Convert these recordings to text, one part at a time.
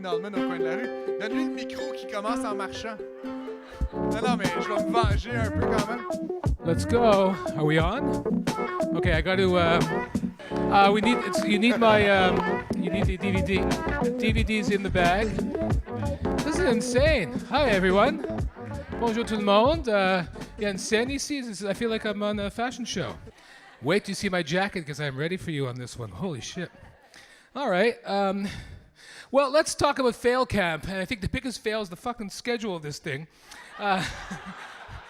Nulman au coin de la rue. Donne-lui le micro qui commence en marchant. Non, mais je vais me venger un peu quand même. Let's go. Are we on? Okay, I got to. You need my. You need the DVD. DVD's in the bag. This is insane. Hi everyone. Bonjour tout le monde. Il y a une scène ici. I feel like I'm on a fashion show. Wait till you see my jacket because I'm ready for you on this one. Holy shit. All right. Well, let's talk about Failcamp. And I think the biggest fail is the fucking schedule of this thing.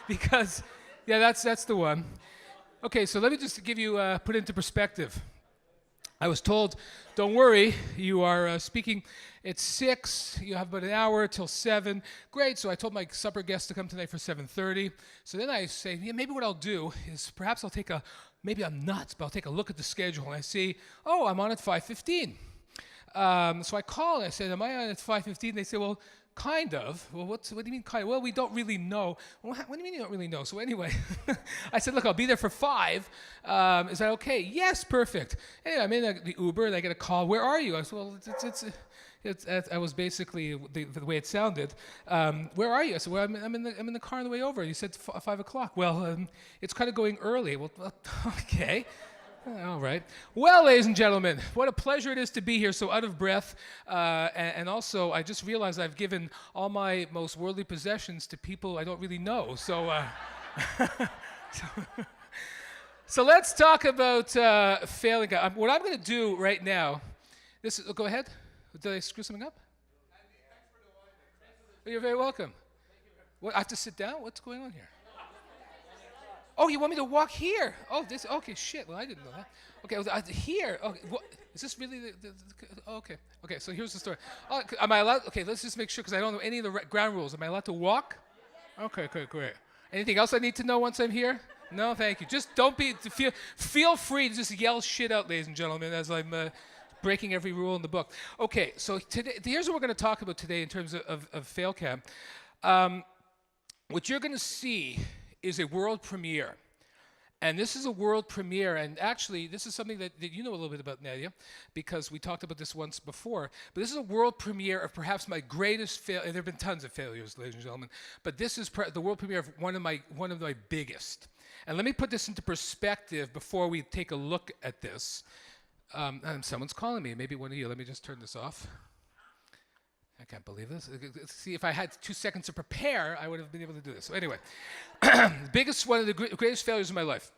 Because, yeah, that's the one. Okay, so let me just give you, put it into perspective. I was told, don't worry, you are speaking at 6, you have about an hour till 7. Great, so I told my supper guests to come tonight for 7:30. So then I say, yeah, maybe what I'll do is perhaps I'll take maybe I'm nuts, but I'll take a look at the schedule and I see, oh, I'm on at 5:15. So I call and I said, am I on at 5:15? They say, well, kind of. Well, what do you mean kind of? Well, we don't really know. Well, what do you mean you don't really know? So anyway, I said, look, I'll be there for 5. Is that okay? Yes, perfect. Anyway, I'm in the Uber and I get a call. Where are you? I said, well, I was basically the way it sounded. Where are you? I said, well, I'm in the car on the way over. You said 5 o'clock. Well, it's kind of going early. Well, okay. All right. Well, ladies and gentlemen, what a pleasure it is to be here, so out of breath. And also, I just realized I've given all my most worldly possessions to people I don't really know. So, so let's talk about failing. What I'm going to do right now, go ahead. Did I screw something up? You're very welcome. What, I have to sit down? What's going on here? Oh, you want me to walk here? Oh, okay, shit. Well, I didn't know that. Okay, here. Okay, is this really okay. Okay, so here's the story. Oh, am I allowed? Okay, let's just make sure, because I don't know any of the ground rules. Am I allowed to walk? Okay, great. Anything else I need to know once I'm here? No, thank you. Just feel free to just yell shit out, ladies and gentlemen, as I'm breaking every rule in the book. Okay, so here's what we're going to talk about today in terms of Failcamp. What you're going to see is a world premiere. And this is a world premiere, and actually this is something that you know a little bit about, Nadia, because we talked about this once before, but this is a world premiere of perhaps my greatest failure. There have been tons of failures, ladies and gentlemen, but this is the world premiere of one of my biggest. And let me put this into perspective before we take a look at this. Someone's calling me, maybe one of you. Let me just turn this off. I can't believe this. See, if I had 2 seconds to prepare, I would have been able to do this. So anyway, one of the greatest failures of my life.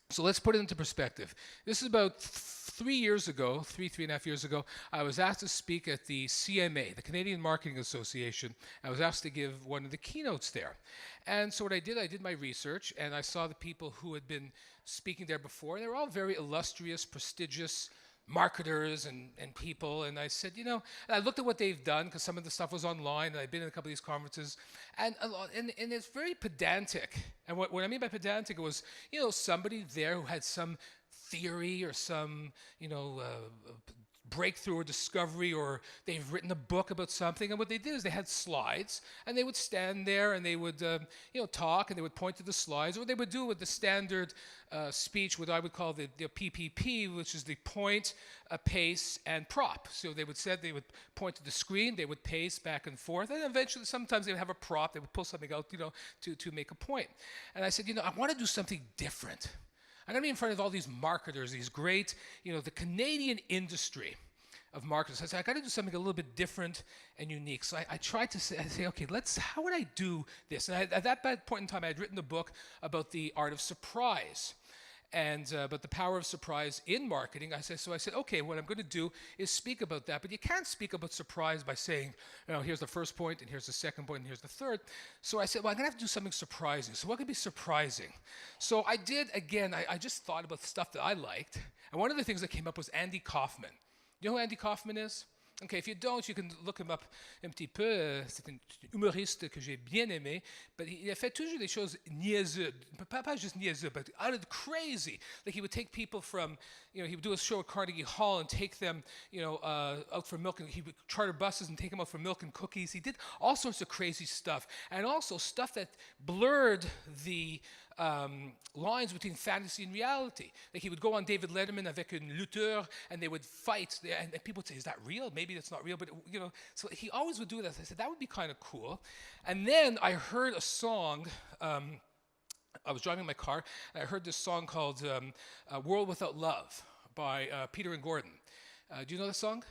So let's put it into perspective. This is about 3 and a half years ago. I was asked to speak at the CMA, the Canadian Marketing Association. I was asked to give one of the keynotes there. And so what I did my research, and I saw the people who had been speaking there before. They were all very illustrious, prestigious marketers and people, and I said, and I looked at what they've done, because some of the stuff was online, and I've been in a couple of these conferences, and it's very pedantic. And what I mean by pedantic was, somebody there who had some theory or some, breakthrough or discovery, or they've written a book about something, and what they did is they had slides, and they would stand there and they would talk, and they would point to the slides, or they would do with the standard speech, what I would call the PPP, which is the point, pace, and prop. So they would point to the screen, they would pace back and forth, and eventually sometimes they would have a prop, they would pull something out, to make a point. And I said, I want to do something different. I'm going to be in front of all these marketers, these great, the Canadian industry of marketers. I said, I got to do something a little bit different and unique. So I tried to say, okay, how would I do this? And at that point in time, I had written a book about the art of surprise, and about the power of surprise in marketing. So I said, okay, what I'm going to do is speak about that. But you can't speak about surprise by saying, here's the first point, and here's the second point, and here's the third. So I said, well, I'm going to have to do something surprising. So what could be surprising? So I did, again, I just thought about the stuff that I liked. And one of the things that came up was Andy Kaufman. You know who Andy Kaufman is? Okay, if you don't, you can look him up un petit peu. C'est un humoriste que j'ai bien aimé. But il a fait toujours des choses niaiseuses. Pas juste niaiseux, but out of the crazy. Like he would take people from, he would do a show at Carnegie Hall and take them, out for milk. And he would charter buses and take them out for milk and cookies. He did all sorts of crazy stuff. And also stuff that blurred the lines between fantasy and reality. Like he would go on David Letterman avec un lutteur, and they would fight, and people would say, "Is that real? Maybe that's not real." But so he always would do that. I said that would be kind of cool. And then I heard a song. I was driving my car, and I heard this song called "World Without Love" by Peter and Gordon. Do you know the song?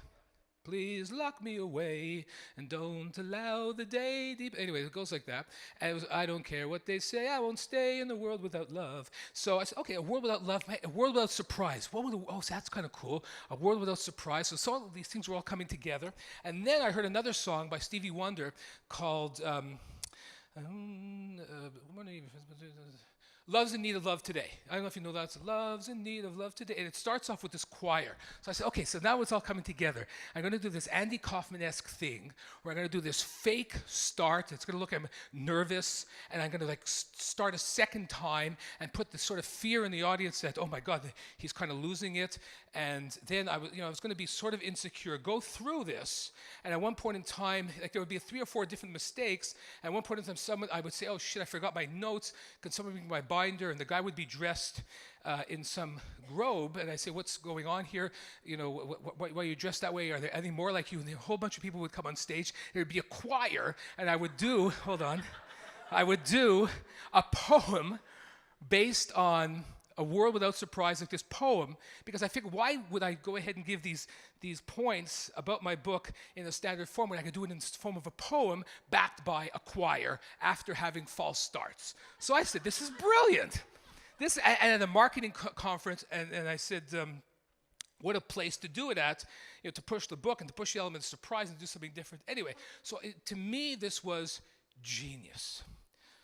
Please lock me away and don't allow the day deep. Anyway, it goes like that. And it was, I don't care what they say, I won't stay in the world without love. So I said, okay, a world without love, a world without surprise. So that's kind of cool. A world without surprise. So all of these things were all coming together. And then I heard another song by Stevie Wonder called Love's in Need of Love Today. I don't know if you know that. It's Love's in Need of Love Today. And it starts off with this choir. So I said, okay, so now it's all coming together. I'm going to do this Andy Kaufman-esque thing where I'm going to do this fake start. It's going to look, I'm nervous. And I'm going to start a second time and put this sort of fear in the audience that, oh my God, he's kind of losing it. And then I was going to be sort of insecure, go through this. And at one point in time, there would be 3 or 4 different mistakes. And at one point in time, I would say, oh shit, I forgot my notes. Can someone bring my binder? And the guy would be dressed in some robe. And I say, what's going on here? Why are you dressed that way? Are there any more like you? And a whole bunch of people would come on stage. There would be a choir. And I would do a poem based on a world without surprise, like this poem, because I figured, why would I go ahead and give these points about my book in a standard form when I could do it in the form of a poem backed by a choir after having false starts? So I said, this is brilliant. And at a marketing conference, and I said, what a place to do it at, to push the book and to push the element of surprise and do something different. Anyway, so to me, this was genius.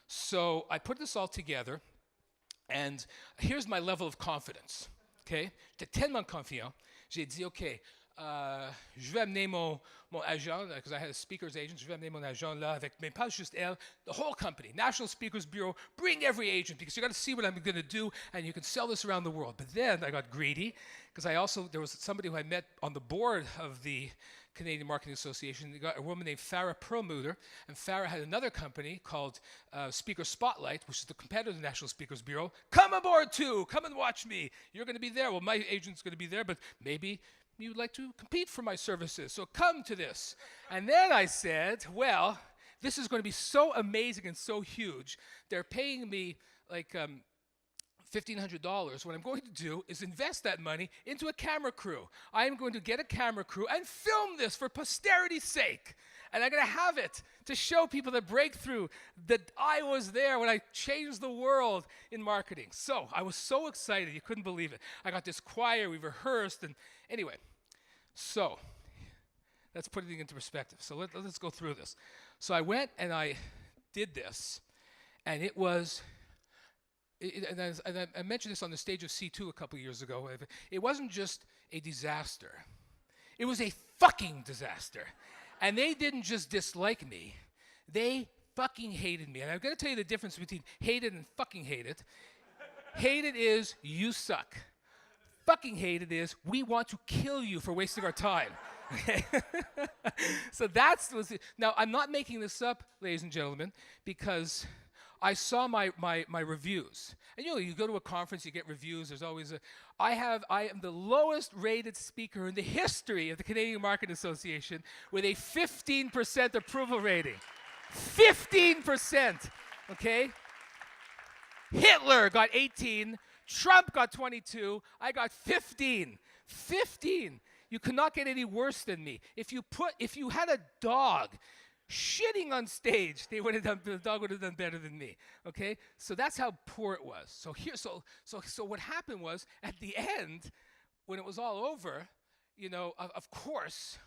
So I put this all together. And here's my level of confidence, okay? J'étais tellement confiant, j'ai dit, okay, je vais amener mon agent, because I had a speaker's agent, je vais amener mon agent là avec, mais pas juste elle, the whole company, National Speakers Bureau, bring every agent, because you got to see what I'm going to do, and you can sell this around the world. But then I got greedy, because there was somebody who I met on the board of the Canadian Marketing Association. You got a woman named Farah Perlmutter, and Farah had another company called Speaker Spotlight, which is the competitor to the National Speakers Bureau. Come aboard too, come and watch me. You're going to be there. Well, my agent's going to be there, but maybe you'd like to compete for my services, so come to this. And then I said, well, this is going to be so amazing and so huge. They're paying me like $1,500. What I'm going to do is invest that money into a camera crew. I am going to get a camera crew and film this for posterity's sake. And I'm going to have it to show people the breakthrough that I was there when I changed the world in marketing. So I was so excited, you couldn't believe it. I got this choir, we rehearsed, and anyway. So let's put it into perspective. So let's go through this. So I went and I did this, and it was... I mentioned this on the stage of C2 a couple of years ago. It wasn't just a disaster. It was a fucking disaster. And they didn't just dislike me. They fucking hated me. And I'm going to tell you the difference between hated and fucking hated. Hated is you suck. Fucking hated is we want to kill you for wasting our time. Okay? So now, I'm not making this up, ladies and gentlemen, because I saw my reviews. And you go to a conference, you get reviews. There's always I am the lowest rated speaker in the history of the Canadian Marketing Association with a 15% approval rating. 15%, okay? Hitler got 18, Trump got 22, I got 15. 15. You could not get any worse than me. If you had a dog shitting on stage, the dog would have done better than me. Okay, so that's how poor it was. So what happened was, at the end, when it was all over, of course,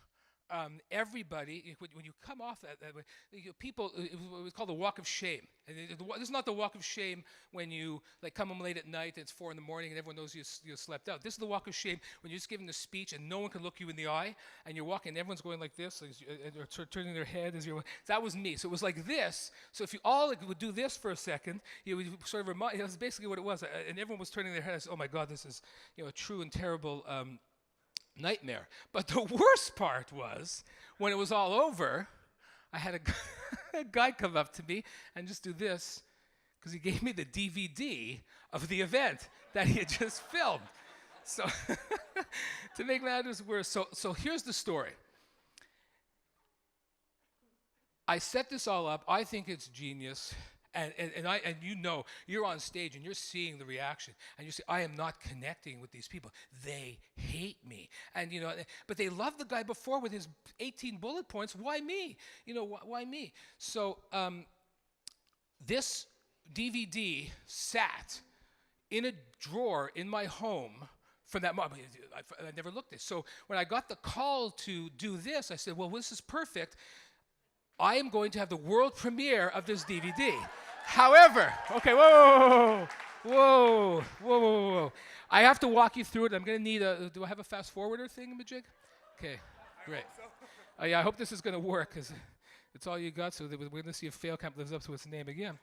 everybody, when you come off that way, people, it was called the walk of shame. And this is not the walk of shame when you come home late at night, it's 4 a.m. and everyone knows you slept out. This is the walk of shame when you're just giving the speech and no one can look you in the eye, and you're walking and everyone's going like this, or turning their head as you're. That was me. So it was like this. So if you all would do this for a second, you would sort of remind. That's basically what it was, and everyone was turning their head. I said, "Oh my God, this is a true and terrible." Nightmare. But the worst part was, when it was all over, I had a guy come up to me and just do this, because he gave me the DVD of the event that he had just filmed. So to make matters worse, so here's the story. I set this all up. I think it's genius. And you know, you're on stage and you're seeing the reaction, and you say, I am not connecting with these people. They hate me. And, you know, but they loved the guy before with his 18 bullet points. Why me? You know, why me? So this DVD sat in a drawer in my home from that moment. I never looked at it. So when I got the call to do this, I said, well, this is perfect. I am going to have the world premiere of this DVD. However, okay, whoa. I have to walk you through it. I'm going to need do I have a fast forwarder thingamajig? Okay, great. Yeah, I hope this is going to work, because it's all you got, so we're going to see if Failcamp lives up to its name again.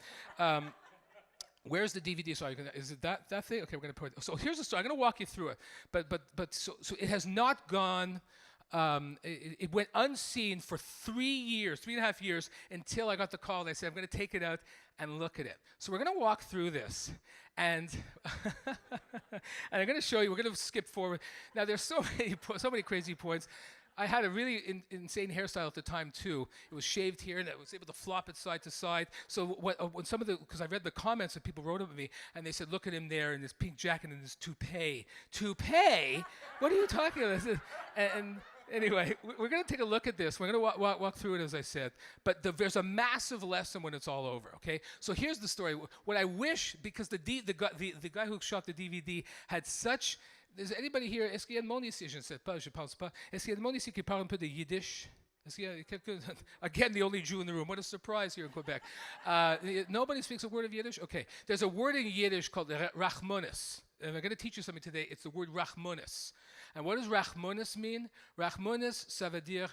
Where's the DVD? Sorry, is it that thing? Okay, we're going to put it. So here's the story. I'm going to walk you through it. But so it has not gone... it went unseen for 3.5 years, until I got the call and I said, I'm going to take it out and look at it. So we're going to walk through this, and and I'm going to show you. We're going to skip forward. Now, there's so many crazy points. I had a really insane hairstyle at the time too. It was shaved here, and I was able to flop it side to side. So when because I read the comments that people wrote about me, and they said, look at him there in his pink jacket and his toupee. Toupee? What are you talking about? And anyway, we're going to take a look at this. We're going to walk through it, as I said. But there's a massive lesson when it's all over, okay? So here's the story. What I wish, because the guy who shot the DVD had such... Is anybody here? Est-ce qu'il y a de monde ici? Je ne sais pas, je pense pas. Est-ce qu'il y a de monde ici qui parle un peu de Yiddish? Again, the only Jew in the room. What a surprise here in Quebec. Nobody speaks a word of Yiddish? Okay. There's a word in Yiddish called rachmonis. And I'm going to teach you something today. It's the word rachmonis. And what does rachmonis mean? Rachmonis, ça veut dire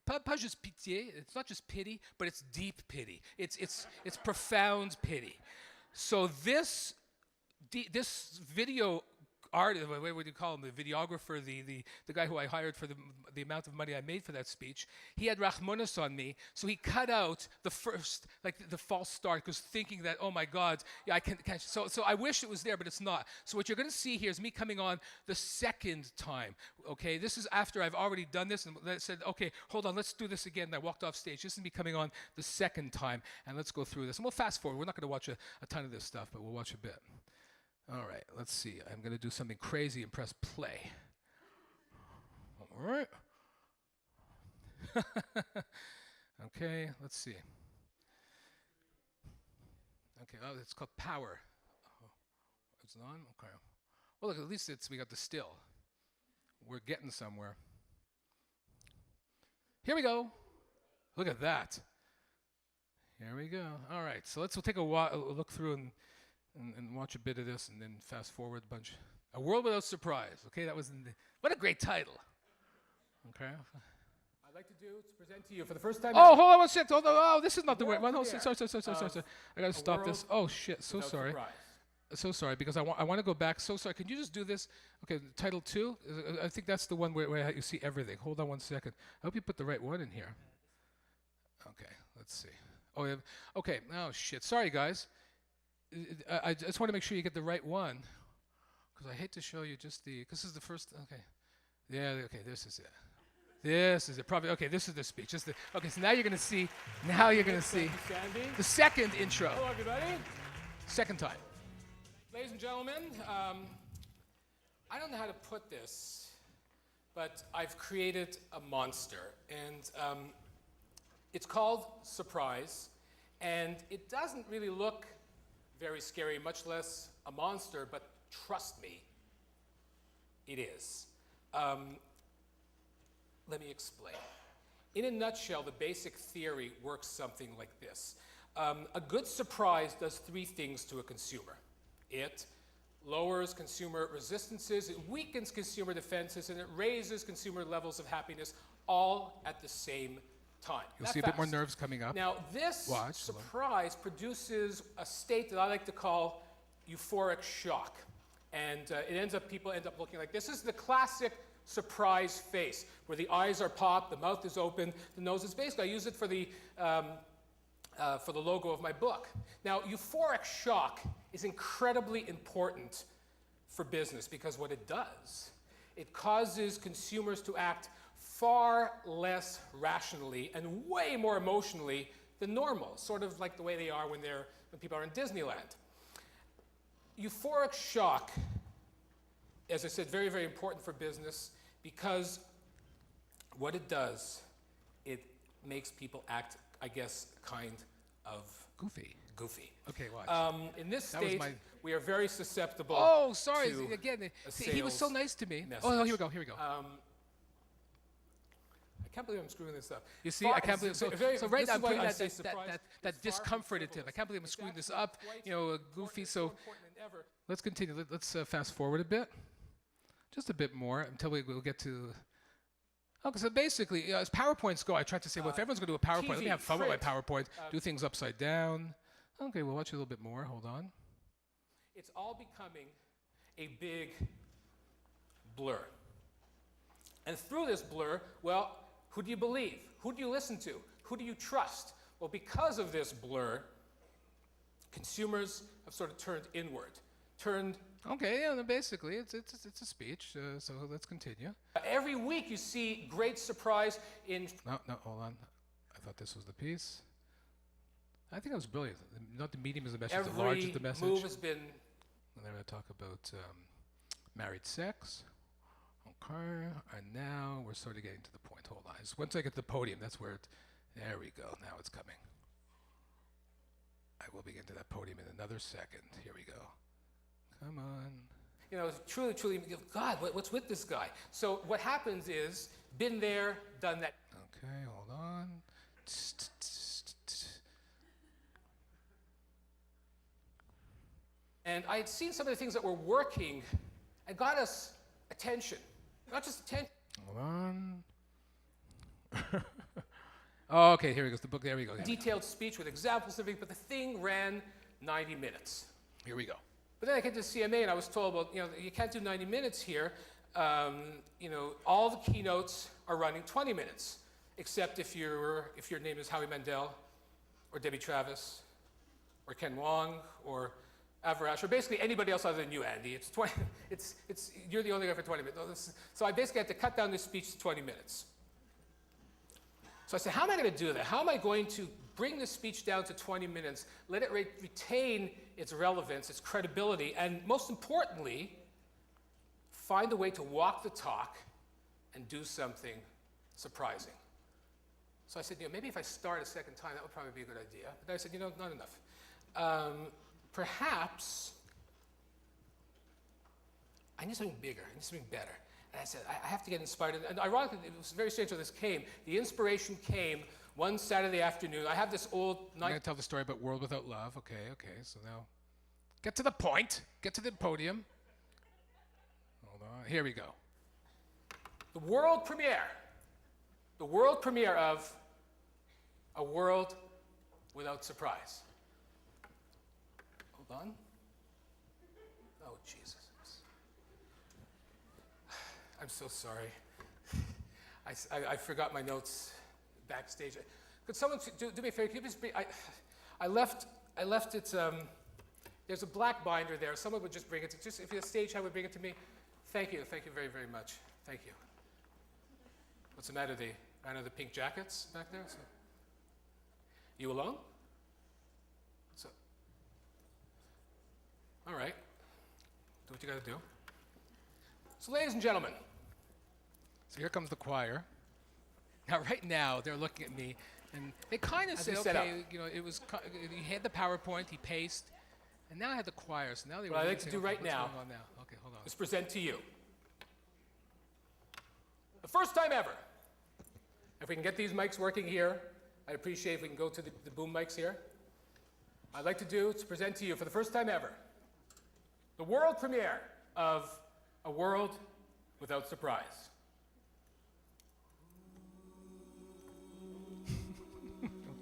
pas juste pitié. It's not just pity, but it's deep pity. It's profound pity. So this video artist, what would you call him? The videographer, the guy who I hired for the amount of money I made for that speech, he had rachmonis on me, so he cut out the first, like the false start, because thinking that, oh my God, yeah, I can't. So I wish it was there, but it's not. So what you're going to see here is me coming on the second time. Okay, this is after I've already done this, and I said, okay, hold on, let's do this again. And I walked off stage. This is me coming on the second time, and let's go through this. And we'll fast forward. We're not going to watch a ton of this stuff, but we'll watch a bit. All right, let's see. I'm going to do something crazy and press play. All right. Okay, let's see. Okay, oh, it's called power. Oh, it's on? Okay. Well, look, at least we got the still. We're getting somewhere. Here we go. Look at that. Here we go. All right, so we'll take a look through and watch a bit of this, and then fast forward a bunch. A World Without Surprise. Okay, that was what a great title. Okay. I'd like to present to you for the first time. Oh, hold on one second. Hold on. Oh, this is not the way. Well, no, sorry. I gotta stop this. Oh shit. So sorry. Surprise. So sorry, because I want to go back. So sorry. Can you just do this? Okay, title 2. I think that's the one where you see everything. Hold on one second. I hope you put the right one in here. Okay. Let's see. Oh yeah. Okay. Oh shit. Sorry, guys. I just want to make sure you get the right one, because I hate to show you just because this is the first. Okay, yeah. Okay, this is it. This is it. Probably. Okay, this is the speech. Okay, so now you're gonna see. Now you're gonna see the second intro. Hello, everybody. Second time. Ladies and gentlemen, I don't know how to put this, but I've created a monster, and it's called Surprise, and it doesn't really look very scary, much less a monster, but trust me, it is. Let me explain. In a nutshell, the basic theory works something like this. A good surprise does 3 things to a consumer. It lowers consumer resistances, it weakens consumer defenses, and it raises consumer levels of happiness all at the same time. You'll see a bit more nerves coming up. Now, this surprise produces a state that I like to call euphoric shock. And people end up looking like this. This is the classic surprise face, where the eyes are popped, the mouth is open, the nose is basically, I use it for the for the logo of my book. Now, euphoric shock is incredibly important for business because what it does, it causes consumers to act far less rationally and way more emotionally than normal, sort of like the way they are when people are in Disneyland. Euphoric shock, as I said, very, very important for business because what it does, it makes people act, I guess, kind of Goofy. Okay, watch. In this state, we are very susceptible. Oh, sorry. To Again, a he was so nice to me. message. Oh, no, here we go. I can't believe I'm screwing this up. You see, I can't believe so right now I'm putting that it's discomfort far into him. I frivolous. can't believe I'm It's screwing this actually up. quite Goofy. more So important than ever. let's continue. Let's fast forward a bit, just a bit more until we'll get to. Okay, so basically, as PowerPoints go, I tried to say, well, if everyone's going to do a PowerPoint, let me TV, have fun with my print, PowerPoint. Do things upside down. Okay, we'll watch a little bit more. Hold on. It's all becoming a big blur. And through this blur, well, who do you believe? Who do you listen to? Who do you trust? Well, because of this blur, consumers have sort of turned inward, Okay, yeah, no, basically, it's a speech, so let's continue. Every week you see great surprise in... No, hold on. I thought this was the piece. I think that was brilliant. Not the medium is the message, the large is the message. Every move has been... And then I talk about married sex. Okay, and now we're sort of getting to the point. Hold on. Once I get to the podium, that's where there we go. Now it's coming. I will begin to that podium in another second. Here we go. Come on. Truly, God, what's with this guy? So what happens is, been there, done that. Okay, hold on. And I had seen some of the things that were working and got us attention. Not just attention. Hold on. Oh, okay, here he goes. The book, there we go. Detailed speech with examples and everything, but the thing ran 90 minutes. Here we go. But then I came to CMA and I was told, well, you can't do 90 minutes here. All the keynotes are running 20 minutes, except if your name is Howie Mandel, or Debbie Travis, or Ken Wong, or Avarash, or basically anybody else other than you, Andy. You're the only guy for 20 minutes. So I basically had to cut down this speech to 20 minutes. So I said, how am I going to do that? How am I going to bring this speech down to 20 minutes, let it retain its relevance, its credibility, and most importantly, find a way to walk the talk and do something surprising. So I said, maybe if I start a second time, that would probably be a good idea. But then I said, not enough. Perhaps I need something bigger. I need something better. And I said, I have to get inspired. And ironically, it was very strange how this came. The inspiration came one Saturday afternoon. I have this old... I'm going to tell the story about World Without Love. Okay. So now, get to the point. Get to the podium. Hold on. Here we go. The world premiere. The world premiere of A World Without Surprise. Hold on. Oh, Jesus. I'm so sorry. I forgot my notes backstage. Could someone do me a favor? Can you just I left it. There's a black binder there. Someone would just bring it to. Just if you're a stagehand would bring it to me. Thank you very, very much. Thank you. What's the matter? The pink jackets back there. So, you alone? So, all right. Do what you got to do. So, ladies and gentlemen. So here comes the choir. Now, right now, they're looking at me, and they kind of say, okay, it was, he had the PowerPoint, he paced, and now I had the choir, so now they were what I'd like to saying, do okay, right what's now, going on now? Okay, hold on. is present to you the first time ever. If we can get these mics working here, I'd appreciate if we can go to the boom mics here. I'd like to do is present to you for the first time ever the world premiere of A World Without Surprise.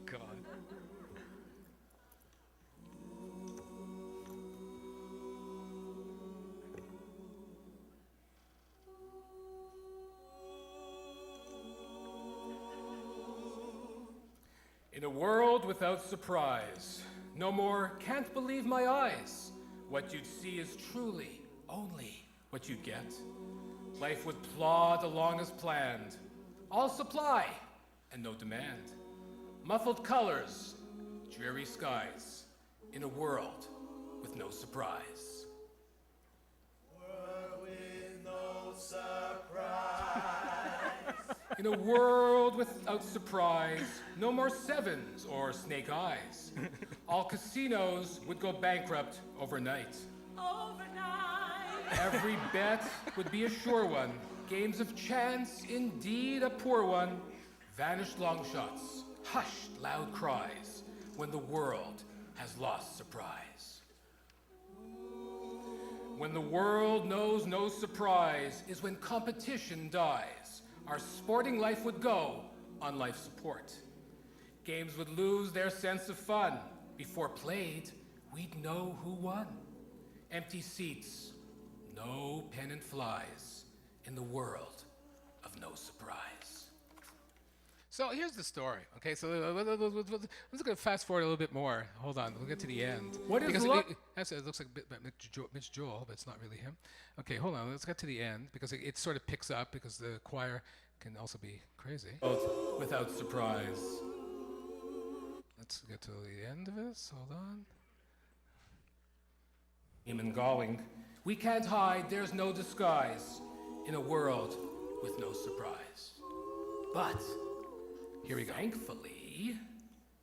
God. In a world without surprise, no more can't believe my eyes. What you'd see is truly only what you'd get. Life would plod along as planned, all supply and no demand. Muffled colors, dreary skies, in a world with no surprise. World with no surprise. In a world without surprise, no more sevens or snake eyes. All casinos would go bankrupt overnight. Every bet would be a sure one. Games of chance, indeed a poor one. Vanished long shots, hushed loud cries, when the world has lost surprise. When the world knows no surprise is when competition dies. Our sporting life would go on life support. Games would lose their sense of fun. Before played, we'd know who won. Empty seats, no pennant flies in the world of no surprise. So here's the story. Okay, so let's go fast forward a little bit more. Hold on, we'll get to the end. What is because luck? it looks like a bit about Mitch Joel, but it's not really him. Okay, hold on. Let's get to the end because it sort of picks up because the choir can also be crazy. Without surprise. Let's get to the end of this. Hold on. And galling. We can't hide, there's no disguise in a world with no surprise. But Here we go. thankfully,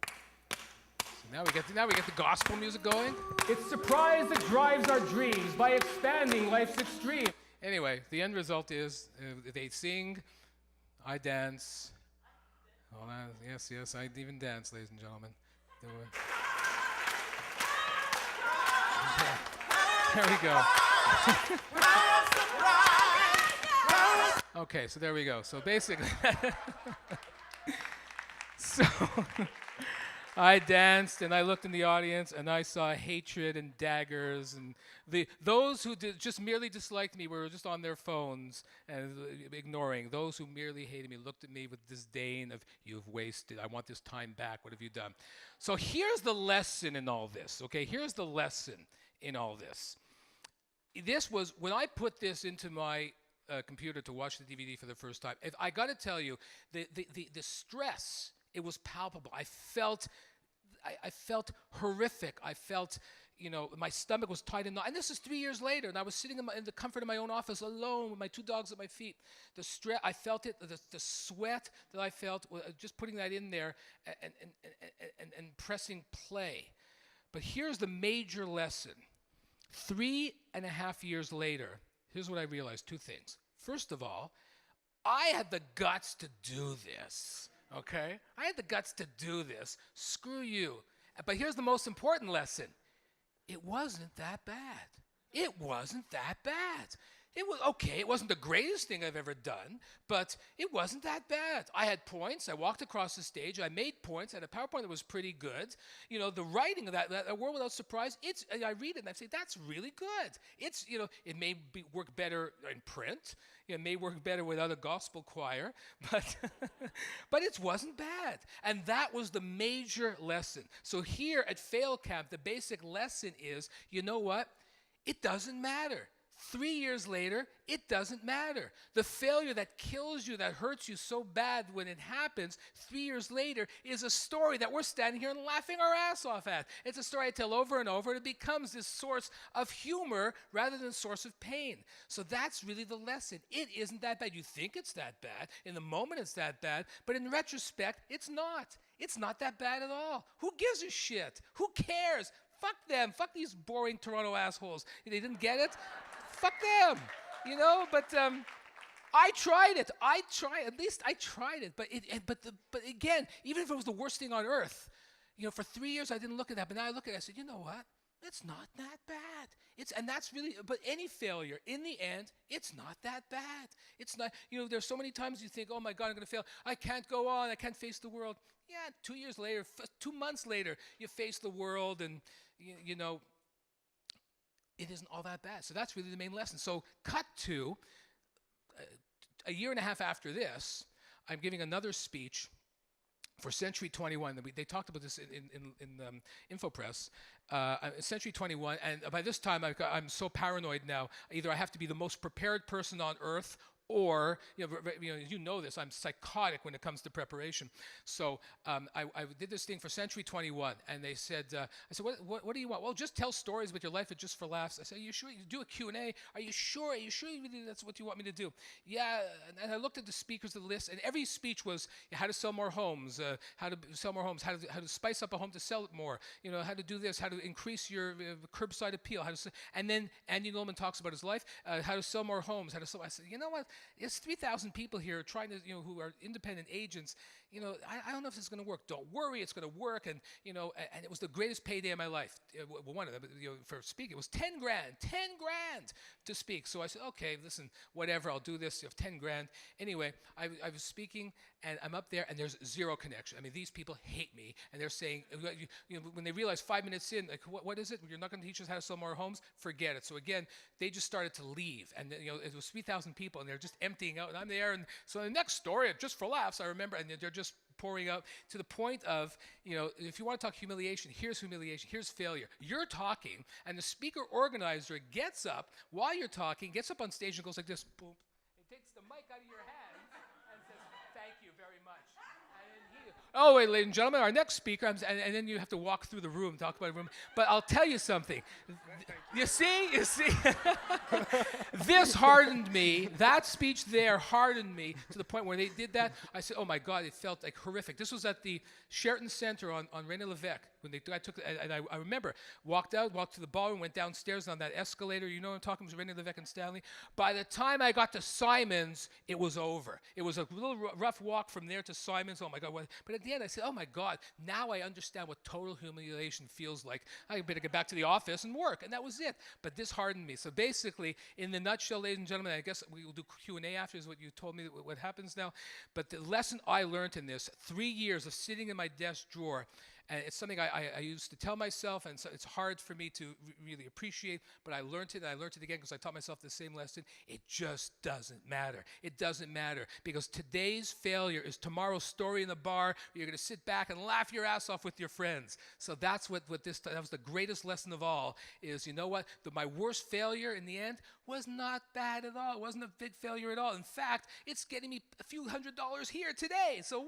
So now we get the gospel music going. it's surprise that drives our dreams by expanding life's extreme. Anyway, the end result is they sing, I dance. Hold on. Yes, I even dance, ladies and gentlemen. There we go. Okay, so there we go. So basically, so I danced and I looked in the audience and I saw hatred and daggers and those who just merely disliked me were just on their phones and ignoring. Those who merely hated me looked at me with disdain of, you've wasted, I want this time back, what have you done? So here's the lesson in all this, okay? Here's the lesson in all this. This was, when I put this into my computer to watch the DVD for the first time, I got to tell you, the stress, it was palpable. I felt horrific. I felt, my stomach was tight and this is 3 years later, and I was sitting in the comfort of my own office alone with my two dogs at my feet. The stress, I felt it. The sweat that I felt, just putting that in there and pressing play. But here's the major lesson. 3.5 years later, here's what I realized, two things. First of all, I had the guts to do this, okay? I had the guts to do this. Screw you. But here's the most important lesson. It wasn't that bad. It wasn't that bad. It was okay. It wasn't the greatest thing I've ever done, but it wasn't that bad. I had points. I walked across the stage. I made points. I had a PowerPoint that was pretty good. The writing of that World Without Surprise, I read it and I say, that's really good. It may work better in print. It may work better without a gospel choir, but it wasn't bad. And that was the major lesson. So here at Failcamp, the basic lesson is, you know what? It doesn't matter. 3 years later, it doesn't matter. The failure that kills you, that hurts you so bad when it happens, 3 years later, is a story that we're standing here and laughing our ass off at. It's a story I tell over and over, and it becomes this source of humor rather than a source of pain. So that's really the lesson. It isn't that bad. You think it's that bad. In the moment, it's that bad. But in retrospect, it's not. It's not that bad at all. Who gives a shit? Who cares? Fuck them. Fuck these boring Toronto assholes. They didn't get it? Fuck them, But I tried it. At least I tried it. But again, even if it was the worst thing on earth, for 3 years I didn't look at that. But now I look at it. I said, you know what? It's not that bad. And that's really. But any failure, in the end, it's not that bad. It's not. There's so many times you think, oh my God, I'm going to fail. I can't go on. I can't face the world. Yeah. 2 years later, 2 months later, you face the world, and it isn't all that bad. So that's really the main lesson. So cut to a year and a half after this, I'm giving another speech for Century 21. They talked about this in InfoPress. Century 21, and by this time I'm so paranoid now. Either I have to be the most prepared person on earth, or you know this. I'm psychotic when it comes to preparation. So I did this thing for Century 21, and they said, I said, what do you want? Well, just tell stories about your life, but just for laughs. I said, are you sure you do a Q&A? Are you sure? Are you sure that's what you want me to do? Yeah. And I looked at the speakers of the list, and every speech was how to sell more homes, how to sell more homes, how to spice up a home to sell it more. How to do this, how to increase your curbside appeal, and then Andy Nulman talks about his life, how to sell more homes, how to sell. I said, you know what? There's 3,000 people here trying to, who are independent agents. I don't know if this is going to work. Don't worry, it's going to work. And and it was the greatest payday of my life. One of them, for speaking, it was 10 grand to speak. So I said, okay, listen, whatever, I'll do this. You have 10 grand. Anyway, I was speaking, and I'm up there, and there's zero connection. I mean, these people hate me, and they're saying, when they realize 5 minutes in, like, what is it? You're not going to teach us how to sell more homes? Forget it. So again, they just started to leave, and it was 3,000 people, and they're just emptying out, and I'm there. And so the next story, just for laughs, I remember, and they're just pouring out to the point of, if you want to talk humiliation, here's failure. You're talking, and the speaker organizer gets up while you're talking, gets up on stage and goes like this, boom, and takes the mic out of your hands and says, thank you very much. Oh, wait, ladies and gentlemen, our next speaker, and then you have to walk through the room, talk about the room. But I'll tell you something. You see? This hardened me. That speech there hardened me to the point where they did that. I said, oh, my God, it felt like horrific. This was at the Sheraton Center on René Lévesque. I remember, walked to the ballroom, went downstairs on that escalator. You know what I'm talking about, René Lévesque and Stanley? By the time I got to Simon's, it was over. It was a little rough walk from there to Simon's. Oh, my God. But at the end, I said, oh, my God, now I understand what total humiliation feels like. I better get back to the office and work. And that was it. But this hardened me. So basically, in the nutshell, ladies and gentlemen, I guess we will do Q&A after is what you told me what happens now. But the lesson I learned in this, 3 years of sitting in my desk drawer, and it's something I used to tell myself, and so it's hard for me to really appreciate, but I learned it, and I learned it again because I taught myself the same lesson. It just doesn't matter. It doesn't matter, because today's failure is tomorrow's story in the bar. You're going to sit back and laugh your ass off with your friends. So that's that was the greatest lesson of all, is, you know what? My worst failure in the end was not bad at all. It wasn't a big failure at all. In fact, it's getting me a few $100s here today. So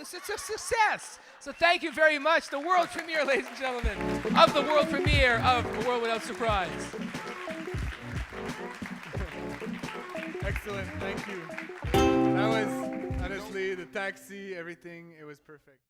it's a success. So thank you very much. The world premiere, ladies and gentlemen, of the world premiere of A World Without Surprise. Excellent, thank you. That was, honestly, the taxi, everything, it was perfect.